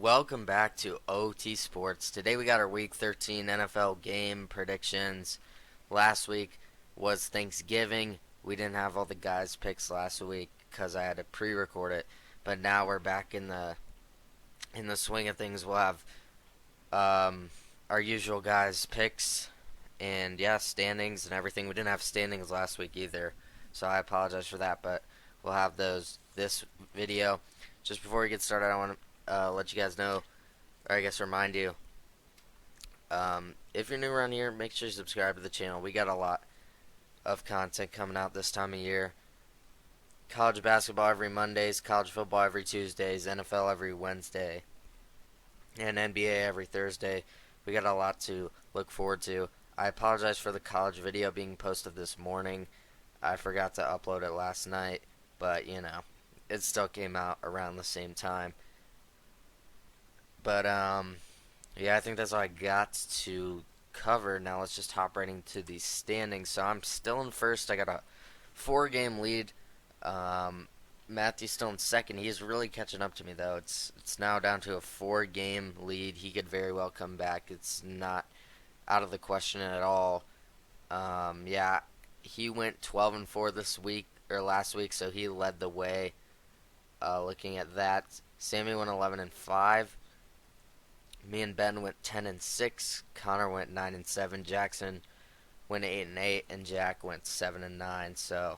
Welcome back to OT Sports. Today we got our Week 13 NFL game predictions. Last week was Thanksgiving. We didn't have all the guys' picks last week because I had to pre-record it. But now we're back in the swing of things. We'll have our usual guys' picks and standings and everything. We didn't have standings last week either, so I apologize for that. But we'll have those this video. Just before we get started, I want to let you guys know, or I guess remind you, if you're new around here, make sure you subscribe to the channel. We got a lot of content coming out this time of year. College basketball every Mondays, college football every Tuesdays, NFL every Wednesday, and NBA every Thursday. We got a lot to look forward to. I apologize for the college video being posted this morning. I forgot to upload it last night, but it still came out around the same time. But I think that's all I got to cover. Now let's just hop right into the standings. So I'm still in first. I got a 4-game lead. Matthew's still in second. He's really catching up to me though. It's now down to a 4-game lead. He could very well come back. It's not out of the question at all. He went 12-4 this week or last week, so he led the way. Looking at that, Sammy went 11-5. Me and Ben went 10-6. Connor went 9-7. Jackson went 8-8, and Jack went 7-9. So,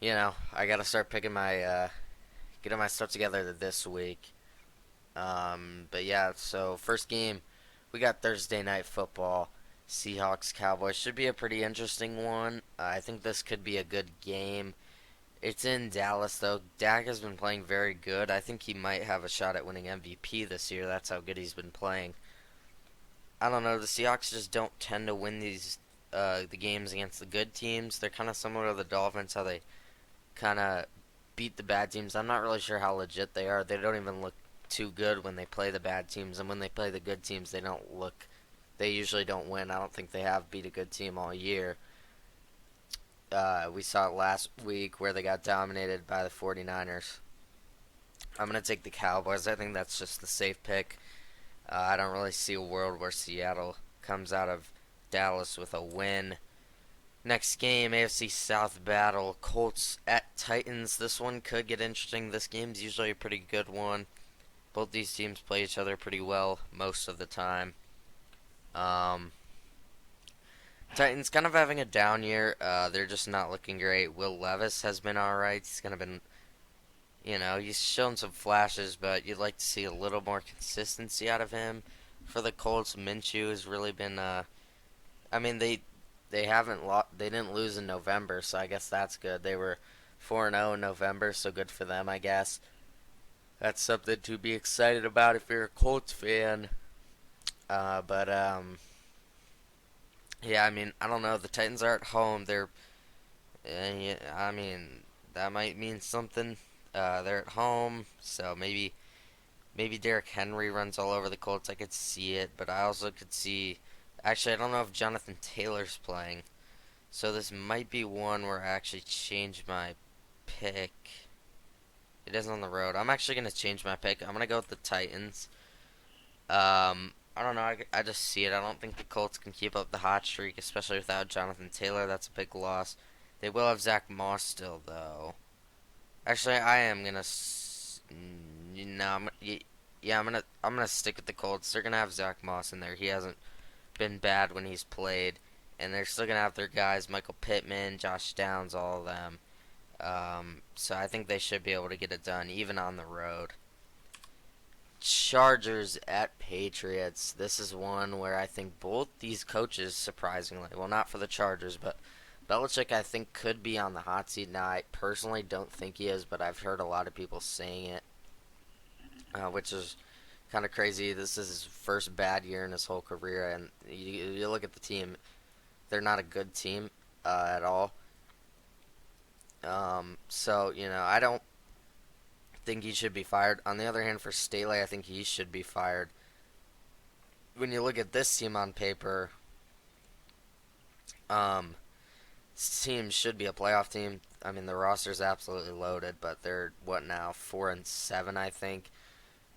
I gotta start picking my getting my stuff together this week. So first game, we got Thursday night football. Seahawks Cowboys should be a pretty interesting one. I think this could be a good game. It's in Dallas, though. Dak has been playing very good. I think he might have a shot at winning MVP this year. That's how good he's been playing. I don't know. The Seahawks just don't tend to win the games against the good teams. They're kind of similar to the Dolphins, how they kind of beat the bad teams. I'm not really sure how legit they are. They don't even look too good when they play the bad teams, and when they play the good teams, they usually don't win. I don't think they have beat a good team all year. We saw it last week where they got dominated by the 49ers. I'm going to take the Cowboys. I think that's just the safe pick. I don't really see a world where Seattle comes out of Dallas with a win. Next game, AFC South battle. Colts at Titans. This one could get interesting. This game's usually a pretty good one. Both these teams play each other pretty well most of the time. Titans kind of having a down year. They're just not looking great. Will Levis has been alright. He's kind of been, he's shown some flashes, but you'd like to see a little more consistency out of him. For the Colts, Minshew has really been. They haven't they didn't lose in November, so I guess that's good. They were 4-0 in November, so good for them, I guess. That's something to be excited about if you're a Colts fan. I don't know. The Titans are at home. That might mean something. They're at home, so maybe Derrick Henry runs all over the Colts. I could see it, but I also could see. Actually, I don't know if Jonathan Taylor's playing, so this might be one where I actually change my pick. It is on the road. I'm actually gonna change my pick. I'm gonna go with the Titans. I don't know. I just see it. I don't think the Colts can keep up the hot streak, especially without Jonathan Taylor. That's a big loss. They will have Zach Moss still, though. Actually, I am gonna. I'm gonna stick with the Colts. They're gonna have Zach Moss in there. He hasn't been bad when he's played, and they're still gonna have their guys: Michael Pittman, Josh Downs, all of them. So I think they should be able to get it done, even on the road. Chargers at Patriots. This is one where I think both these coaches, surprisingly, well, not for the Chargers, but Belichick, I think, could be on the hot seat. Now, I personally don't think he is, but I've heard a lot of people saying it, which is kind of crazy. This is his first bad year in his whole career, and you look at the team, they're not a good team at all. I don't think he should be fired. On the other hand, for Staley, I think he should be fired. When you look at this team on paper, this team should be a playoff team. The roster's absolutely loaded, but they're what now, 4-7, I think.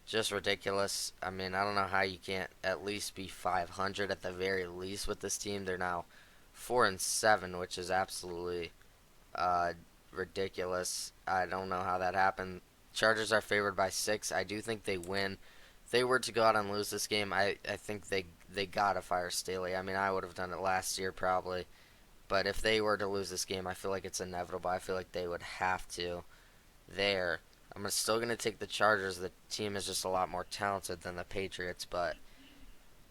Just ridiculous. I mean, I don't know how you can't at least be 500 at the very least with this team. They're now 4-7, which is absolutely uh, ridiculous. I don't know how that happened. Chargers are favored by 6. I do think they win. If they were to go out and lose this game, I think they gotta fire Staley. I mean, I would have done it last year probably, but if they were to lose this game, I feel like it's inevitable. I feel like they would have to. There, I'm still gonna take the Chargers. The team is just a lot more talented than the Patriots, but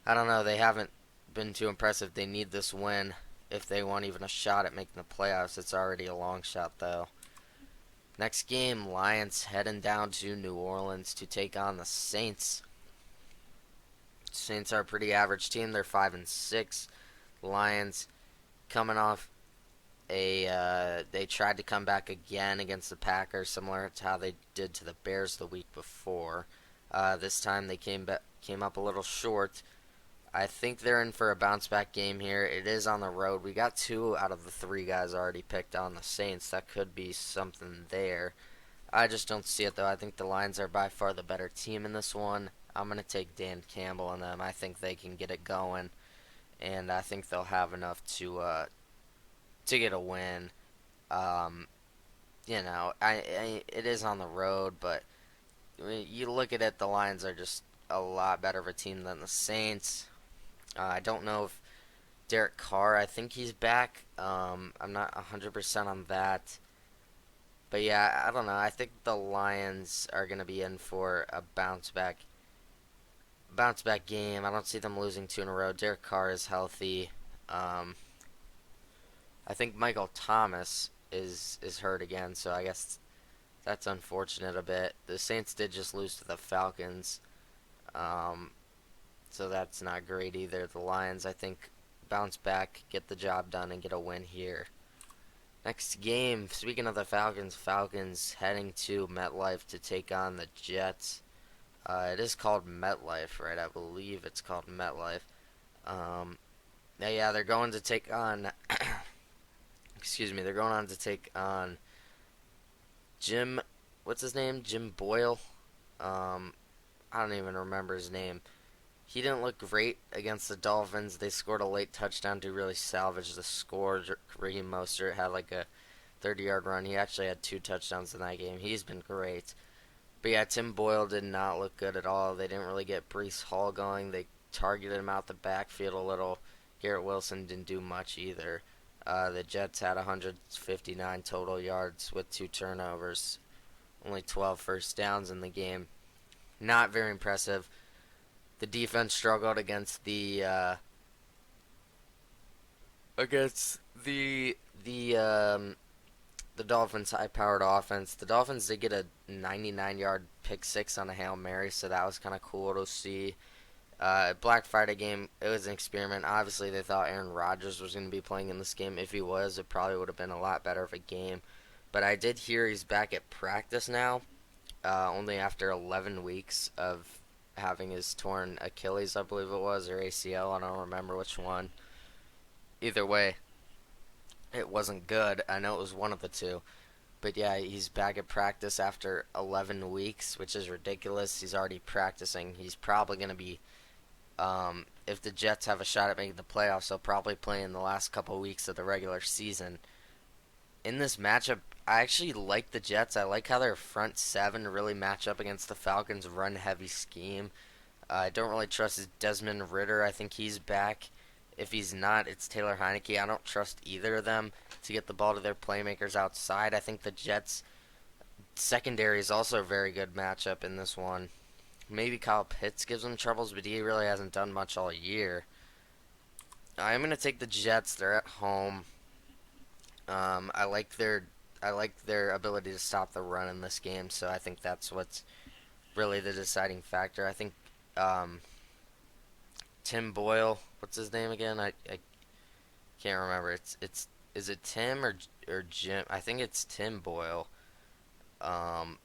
I don't know. They haven't been too impressive. They need this win if they want even a shot at making the playoffs. It's already a long shot though. Next game, Lions heading down to New Orleans to take on the Saints. Saints are a pretty average team. They're 5-6. Lions coming off they tried to come back again against the Packers, similar to how they did to the Bears the week before. This time they came up a little short. I think they're in for a bounce back game here. It is on the road. We got 2 out of the 3 guys already picked on the Saints. That could be something there. I just don't see it though. I think the Lions are by far the better team in this one. I'm gonna take Dan Campbell and them. I think they can get it going, and I think they'll have enough to get a win. Um, it is on the road, but you look at it, the Lions are just a lot better of a team than the Saints. I don't know if Derek Carr, I think he's back. I'm not 100% on that. But yeah, I don't know. I think the Lions are going to be in for a bounce back game. I don't see them losing 2 in a row. Derek Carr is healthy. Um, I think Michael Thomas is hurt again, so I guess that's unfortunate a bit. The Saints did just lose to the Falcons, um, so that's not great either. The Lions, I think, bounce back, get the job done, and get a win here. Next game, speaking of the Falcons, Falcons heading to MetLife to take on the Jets. It is called MetLife, right? I believe it's called MetLife. Um, yeah, they're going to take on. Excuse me. They're going on to take on Jim. What's his name? Jim Boyle. Um, I don't even remember his name. He didn't look great against the Dolphins. They scored a late touchdown to really salvage the score. Raheem Mostert had like a 30-yard run. He actually had 2 touchdowns in that game. He's been great. But yeah, Tim Boyle did not look good at all. They didn't really get Breece Hall going. They targeted him out the backfield a little. Garrett Wilson didn't do much either. The Jets had 159 total yards with 2 turnovers. Only 12 first downs in the game. Not very impressive. The defense struggled against the Dolphins' high-powered offense. The Dolphins did get a 99-yard pick six on a Hail Mary, so that was kind of cool to see. Black Friday game, it was an experiment. Obviously, they thought Aaron Rodgers was going to be playing in this game. If he was, it probably would have been a lot better of a game. But I did hear he's back at practice now, only after 11 weeks of having his torn Achilles, I believe it was, or ACL. I don't remember which one. Either way, it wasn't good. I know it was one of the two. But yeah, he's back at practice after 11 weeks, which is ridiculous. He's already practicing. He's probably going to be, if the Jets have a shot at making the playoffs, they'll probably play in the last couple weeks of the regular season. In this matchup, I actually like the Jets. I like how their front 7 really match up against the Falcons' run-heavy scheme. I don't really trust Desmond Ridder. I think he's back. If he's not, it's Taylor Heineke. I don't trust either of them to get the ball to their playmakers outside. I think the Jets' secondary is also a very good matchup in this one. Maybe Kyle Pitts gives them troubles, but he really hasn't done much all year. I'm gonna take the Jets. They're at home. I like their ability to stop the run in this game, so I think that's what's really the deciding factor. I think um, Tim Boyle, what's his name again? I can't remember. It's is it Tim or Jim? I think it's Tim Boyle. Um,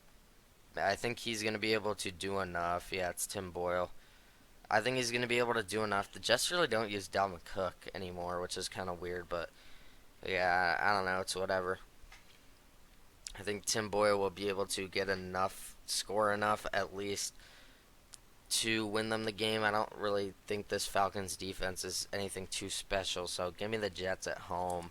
I think he's gonna be able to do enough. Yeah, it's Tim Boyle. I think he's gonna be able to do enough. The Jets really don't use Dalvin Cook anymore, which is kind of weird, but yeah, I don't know. It's whatever. I think Tim Boyle will be able to get enough, score enough at least to win them the game. I don't really think this Falcons defense is anything too special, so give me the Jets at home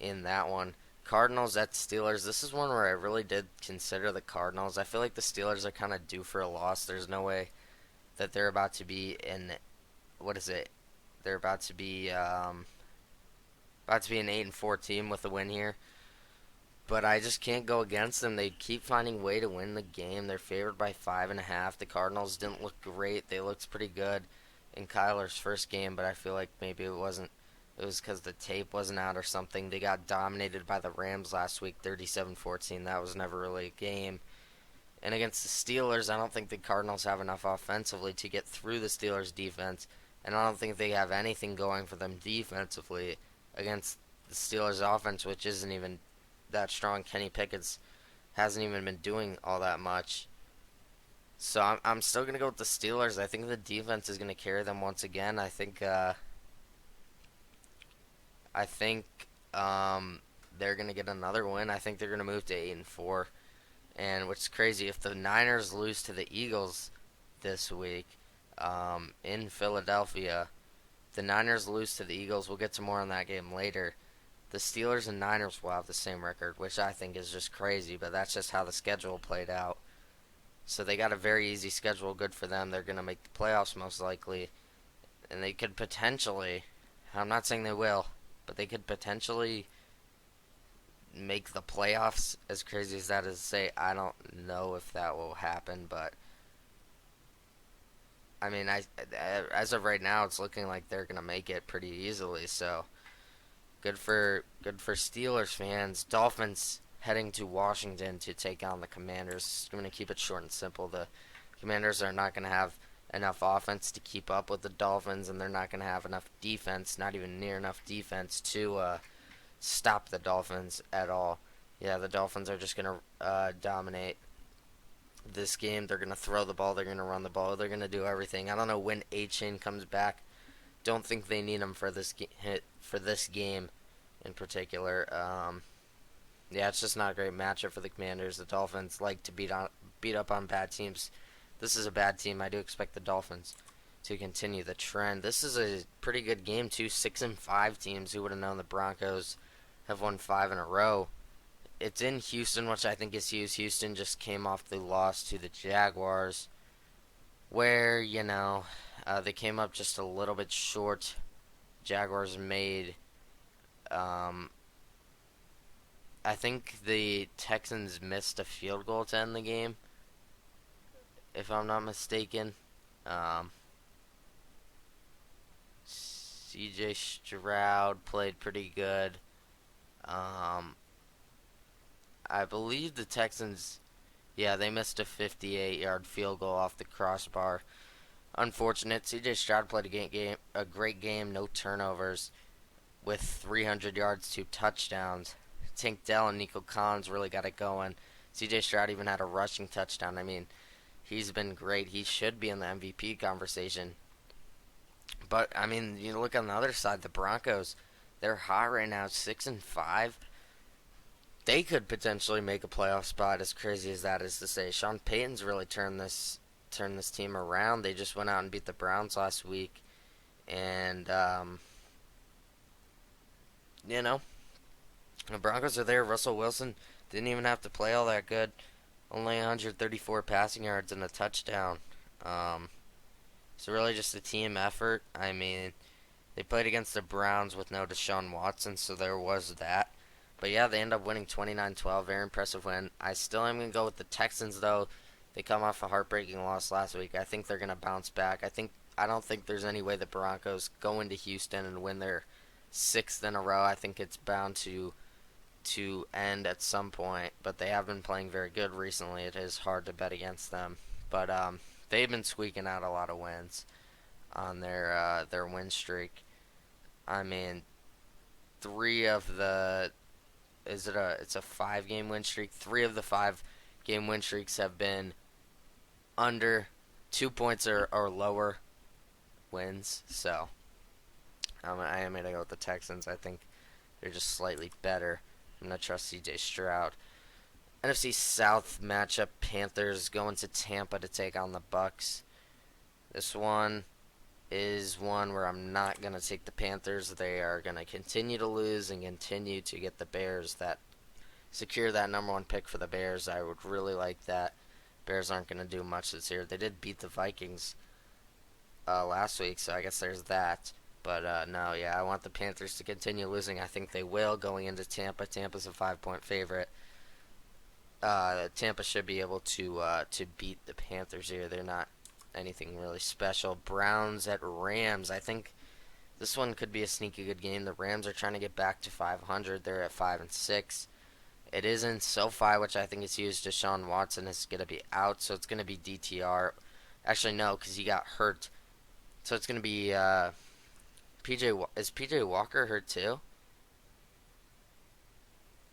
in that one. Cardinals at Steelers. This is one where I really did consider the Cardinals. I feel like the Steelers are kind of due for a loss. There's no way that they're about to be in, what is it? They're about to be an 8-4 team with a win here. But I just can't go against them. They keep finding a way to win the game. They're favored by 5.5. The Cardinals didn't look great. They looked pretty good in Kyler's first game, but I feel like maybe it wasn't. It was because the tape wasn't out or something. They got dominated by the Rams last week, 37-14. That was never really a game. And against the Steelers, I don't think the Cardinals have enough offensively to get through the Steelers' defense, and I don't think they have anything going for them defensively against the Steelers' offense, which isn't even that strong. Kenny Pickett hasn't even been doing all that much. So I'm still going to go with the Steelers. I think the defense is going to carry them once again. I think they're going to get another win. I think they're going to move to 8-4. And what's crazy, if the Niners lose to the Eagles this week in Philadelphia, the Niners lose to the Eagles. We'll get to more on that game later. The Steelers and Niners will have the same record, which I think is just crazy, but that's just how the schedule played out. So they got a very easy schedule, good for them. They're going to make the playoffs most likely, and they could potentially, I'm not saying they will, but they could potentially make the playoffs. As crazy as that is to say, I don't know if that will happen, but I mean, as of right now, it's looking like they're going to make it pretty easily, so good for Steelers fans. Dolphins heading to Washington to take on the Commanders. I'm going to keep it short and simple. The Commanders are not going to have enough offense to keep up with the Dolphins, and they're not going to have enough defense, not even near enough defense, to stop the Dolphins at all. Yeah, the Dolphins are just going to dominate this game. They're going to throw the ball. They're going to run the ball. They're going to do everything. I don't know when A-Chain comes back. Don't think they need him for this game in particular. Yeah, it's just not a great matchup for the Commanders. The Dolphins like to beat up on bad teams. This is a bad team. I do expect the Dolphins to continue the trend. This is a pretty good game too. 6-5 teams. Who would have known the Broncos have won 5 in a row? It's in Houston, which I think is huge. Houston just came off the loss to the Jaguars, where they came up just a little bit short. Jaguars made. I think the Texans missed a field goal to end the game, if I'm not mistaken. C.J. Stroud played pretty good. I believe the Texans, yeah, they missed a 58-yard field goal off the crossbar. Unfortunate. C.J. Stroud played a great game, no turnovers, with 300 yards, 2 touchdowns. Tank Dell and Nico Collins really got it going. C.J. Stroud even had a rushing touchdown. I mean, he's been great. He should be in the MVP conversation. But I mean, you look on the other side, the Broncos, they're hot right now, 6-5. They could potentially make a playoff spot. As crazy as that is to say, Sean Payton's really turned this team around. They just went out and beat the Browns last week, and the Broncos are there. Russell Wilson didn't even have to play all that good. Only 134 passing yards and a touchdown. So really just a team effort. I mean, they played against the Browns with no Deshaun Watson, so there was that. But yeah, they end up winning 29-12. Very impressive win. I still am going to go with the Texans, though. They come off a heartbreaking loss last week. I think they're going to bounce back. I don't think there's any way the Broncos go into Houston and win their 6th in a row. I think it's bound to end at some point. But they have been playing very good recently. It is hard to bet against them. But they've been squeaking out a lot of wins on their win streak. I mean, it's a 5-game win streak. 3 of the 5-game win streaks have been under 2 points or lower wins. So I am gonna go with the Texans. I think they're just slightly better. I'm gonna trust C.J. Stroud. NFC South matchup: Panthers going to Tampa to take on the Bucks. This one is one where I'm not going to take the Panthers. They are going to continue to lose and continue to get the Bears that secure that number one pick for the Bears. I would really like that. Bears aren't going to do much this year. They did beat the Vikings last week, so I guess there's that. But no, yeah, I want the Panthers to continue losing. I think they will going into Tampa. Tampa's a 5-point favorite. Tampa should be able to beat the Panthers here. They're not anything really special. Browns at Rams. I think this one could be a sneaky good game. The Rams are trying to get back to 500. They're at 5-6. It is in SoFi, which I think is huge. Deshaun Watson is going to be out, so it's going to be DTR. Actually, no, because he got hurt. So it's going to be PJ. Is PJ Walker hurt too?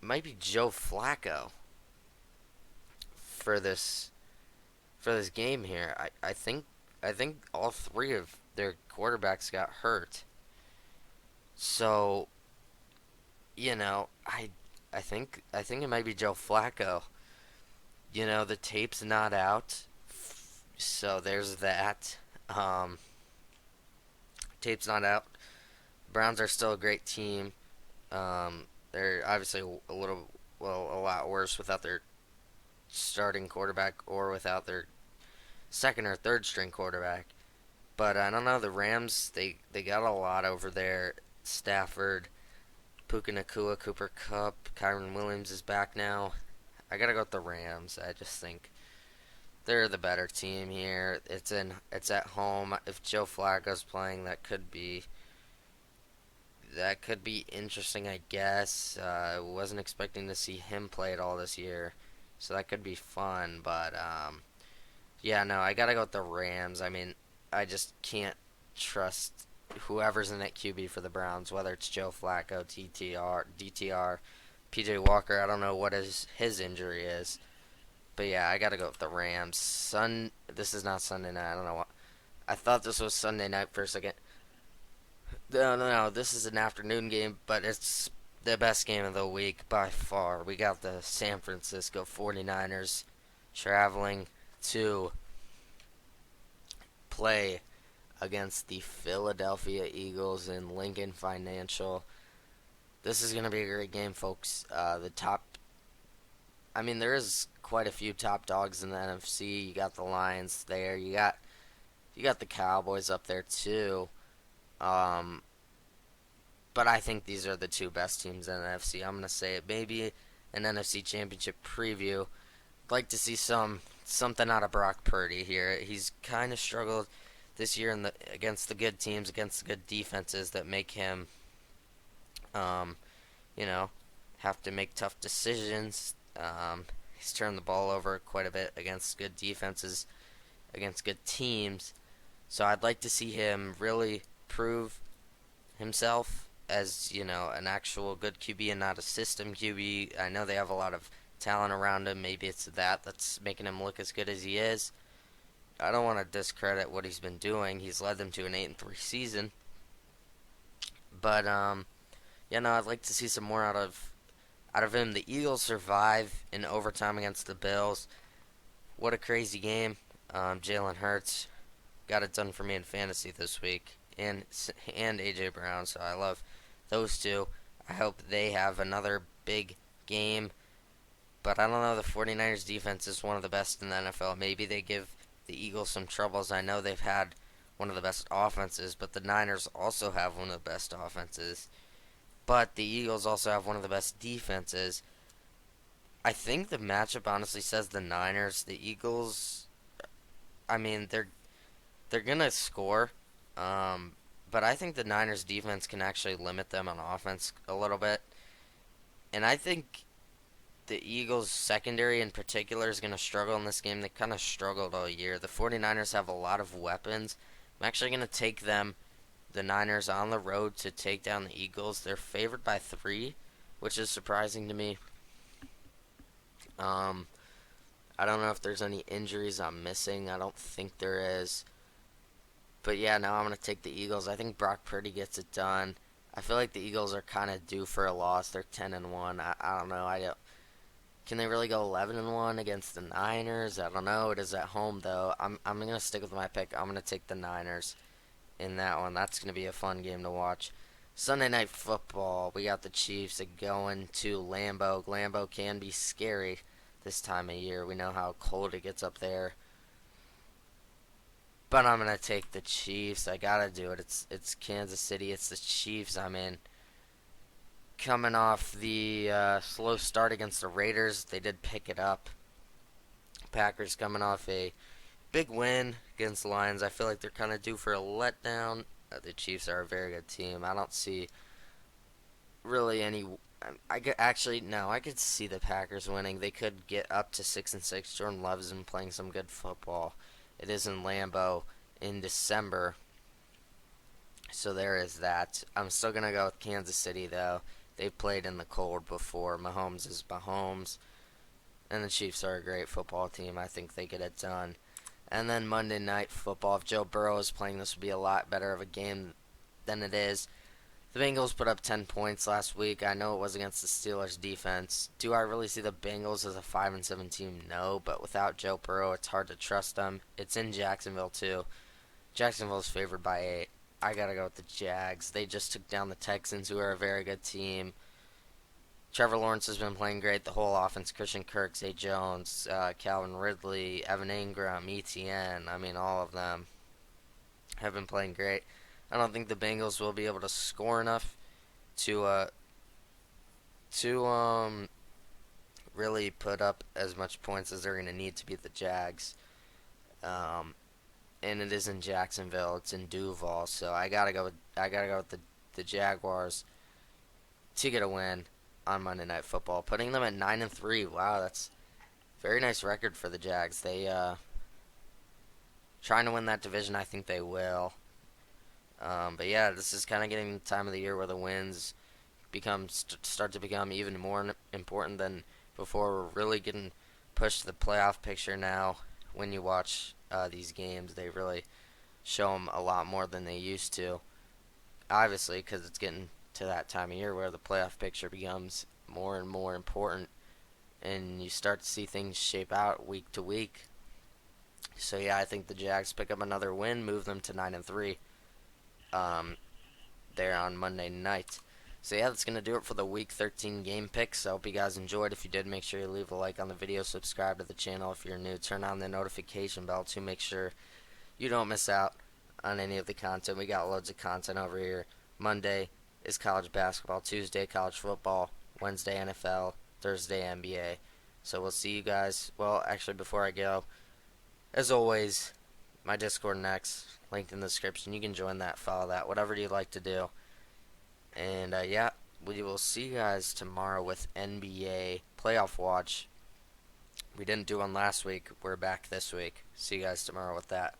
It might be Joe Flacco for this game here. I think all three of their quarterbacks got hurt. So I think it might be Joe Flacco. The tape's not out, so there's that. Um, Tape's not out. Browns are still a great team. They're obviously a lot worse without their starting quarterback or without their second or third string quarterback. But I don't know. The Rams, they got a lot over there. Stafford, Puka Nakua, Cooper Kupp, Kyron Williams is back now. I gotta go with the Rams. I just think they're the better team here. It's at home. If Joe Flacco's playing, that could be interesting, I guess. I wasn't expecting to see him play at all this year, so that could be fun. But yeah, no, I gotta go with the Rams. I mean, I just can't trust whoever's in that QB for the Browns, whether it's Joe Flacco, DTR, PJ Walker. I don't know what his injury is, but yeah, I gotta go with the Rams. This is not Sunday night. I don't know what. I thought this was Sunday night for a second. No, no, no. This is an afternoon game, but it's the best game of the week by far. We got the San Francisco 49ers traveling to play against the Philadelphia Eagles in Lincoln Financial. This is going to be a great game, folks. I mean, there is quite a few top dogs in the NFC. You got the Lions there. You got the Cowboys up there too. Um, but I think these are the two best teams in the NFC. I'm gonna say it. Maybe an NFC Championship preview. I'd like to see something out of Brock Purdy here. He's kind of struggled this year against the good teams, against the good defenses that make him, um, you know, have to make tough decisions. He's turned the ball over quite a bit against good defenses, against good teams. So I'd like to see him really prove himself as, an actual good QB and not a system QB. I know they have a lot of talent around him. Maybe it's that's making him look as good as he is. I don't want to discredit what he's been doing. He's led them to an 8-3 season. But I'd like to see some more out of him. The Eagles survive in overtime against the Bills. What a crazy game. Jalen Hurts got it done for me in fantasy this week, and AJ Brown. So I love those two. I hope they have another big game. But I don't know. The 49ers defense is one of the best in the NFL. Maybe they give the Eagles some troubles. I know they've had one of the best offenses, but the Niners also have one of the best offenses. But the Eagles also have one of the best defenses. I think the matchup honestly says the Niners. The Eagles, I mean, they're gonna score, but I think the Niners defense can actually limit them on offense a little bit. And I think the Eagles secondary in particular is gonna struggle in this game. They kind of struggled all year. The 49ers have a lot of weapons. I'm actually gonna take the Niners on the road to take down the Eagles. They're favored by 3, which is surprising to me. Um, I don't know if there's any injuries I'm missing. I don't think there is. But yeah, now I'm going to take the Eagles. I think Brock Purdy gets it done. I feel like the Eagles are kind of due for a loss. They're 10-1. I don't know. Can they really go 11-1 against the Niners? I don't know. It is at home though. I'm gonna stick with my pick. I'm gonna take the Niners in that one. That's gonna be a fun game to watch. Sunday night football. We got the Chiefs going to Lambeau. Lambeau can be scary this time of year. We know how cold it gets up there. But I'm gonna take the Chiefs. I gotta do it. It's Kansas City. It's the Chiefs. I'm in. Coming off the slow start against the Raiders, they did pick it up. Packers coming off a big win against the Lions. I feel like they're kind of due for a letdown. The Chiefs are a very good team. I don't see really any. I could actually no. I could see the Packers winning. They could get up to 6-6. Jordan Love's been playing some good football. It is in Lambeau in December, so there is that. I'm still gonna go with Kansas City though. They've played in the cold before. Mahomes is Mahomes, and the Chiefs are a great football team. I think they get it done. And then Monday Night Football. If Joe Burrow is playing, this would be a lot better of a game than it is. The Bengals put up 10 points last week. I know it was against the Steelers defense. Do I really see the Bengals as a 5-7 team? No, but without Joe Burrow, it's hard to trust them. It's in Jacksonville too. Jacksonville's favored by 8. I gotta go with the Jags. They just took down the Texans, who are a very good team. Trevor Lawrence has been playing great. The whole offense: Christian Kirk, Zay Jones, Calvin Ridley, Evan Ingram, ETN. I mean, all of them have been playing great. I don't think the Bengals will be able to score enough to really put up as much points as they're going to need to beat the Jags. Um, and it is in Jacksonville. It's in Duval, so I gotta go with the Jaguars to get a win on Monday Night Football, putting them at 9-3. Wow, that's a very nice record for the Jags. They trying to win that division. I think they will. But yeah, this is kind of getting the time of the year where the wins start to become even more important than before. We're really getting pushed to the playoff picture now. When you watch these games, they really show them a lot more than they used to. Obviously, because it's getting to that time of year where the playoff picture becomes more and more important, and you start to see things shape out week to week. So yeah, I think the Jags pick up another win, move them to 9-3. Um, there on Monday night. So yeah, that's going to do it for the Week 13 game picks. I hope you guys enjoyed. If you did, make sure you leave a like on the video, subscribe to the channel if you're new, turn on the notification bell to make sure you don't miss out on any of the content. We got loads of content over here. Monday is college basketball, Tuesday college football, Wednesday NFL, Thursday NBA. So we'll see you guys. Well, actually, before I go, as always, my Discord next, linked in the description. You can join that, follow that, whatever you'd like to do. And yeah, we will see you guys tomorrow with NBA Playoff Watch. We didn't do one last week. We're back this week. See you guys tomorrow with that.